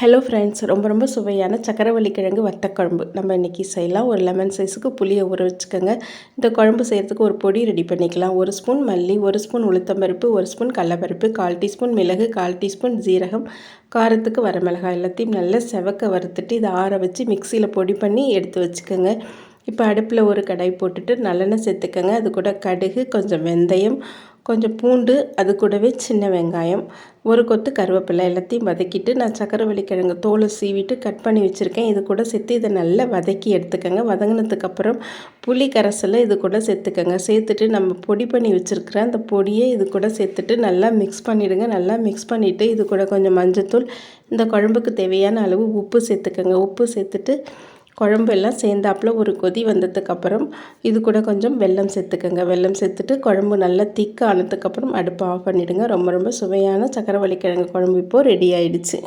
Hello friends, ரொம்ப சுவையான சக்கரவள்ளி கிழங்கு வத்த குழம்பு நம்ம இன்றைக்கி செய்யலாம். ஒரு லெமன் சைஸுக்கு புளியை ஊற வச்சுக்கோங்க. இந்த குழம்பு செய்கிறதுக்கு ஒரு பொடி ரெடி பண்ணிக்கலாம். 1 ஸ்பூன் மல்லி, 1 ஸ்பூன் உளுத்தம்பருப்பு, 1 ஸ்பூன் கடலப்பருப்பு, 1/4 டீஸ்பூன் மிளகு, 1/4 டீஸ்பூன் ஜீரகம், காரத்துக்கு வரமிளகாய் எல்லாத்தையும் நல்லா செவக்க வறுத்துட்டு இதை ஆற வச்சு மிக்சியில் பொடி பண்ணி எடுத்து வச்சுக்கோங்க. இப்போ அடுப்பில் ஒரு கடாய் போட்டுட்டு நல்லெண்ணெய் சேர்த்துக்கோங்க. அது கூட கடுகு, கொஞ்சம் வெந்தயம், கொஞ்சம் பூண்டு, அது கூடவே சின்ன வெங்காயம், ஒரு கொத்து கருவேப்பிலை எல்லாத்தையும் வதக்கிட்டு நான் சக்கரவள்ளி கிழங்கு தோலை சீவிட்டு கட் பண்ணி வச்சுருக்கேன். இது கூட சேர்த்து இதை நல்லா வதக்கி எடுத்துக்கோங்க. வதங்கினதுக்கப்புறம் புளி கரைசலை இது கூட சேர்த்துக்கோங்க. சேர்த்துட்டு நம்ம பொடி பண்ணி வச்சுருக்கிற அந்த பொடியை இது கூட சேர்த்துட்டு நல்லா மிக்ஸ் பண்ணிவிடுங்க. நல்லா மிக்ஸ் பண்ணிவிட்டு இது கூட கொஞ்சம் மஞ்சத்தூள், இந்த குழம்புக்கு தேவையான அளவு உப்பு சேர்த்துக்கோங்க. உப்பு சேர்த்துட்டு குழம்பு எல்லாம் சேர்ந்தாப்பில் ஒரு கொதி வந்ததுக்கப்புறம் இது கூட கொஞ்சம் வெல்லம் சேர்த்துக்கோங்க. வெல்லம் சேர்த்துட்டு குழம்பு நல்லா திக்கானதுக்கப்புறம் அடுப்பை ஆஃப் பண்ணிவிடுங்க. ரொம்ப சுவையான சக்கரவள்ளி கிழங்கு குழம்பு இப்போது ரெடி ஆயிடுச்சு.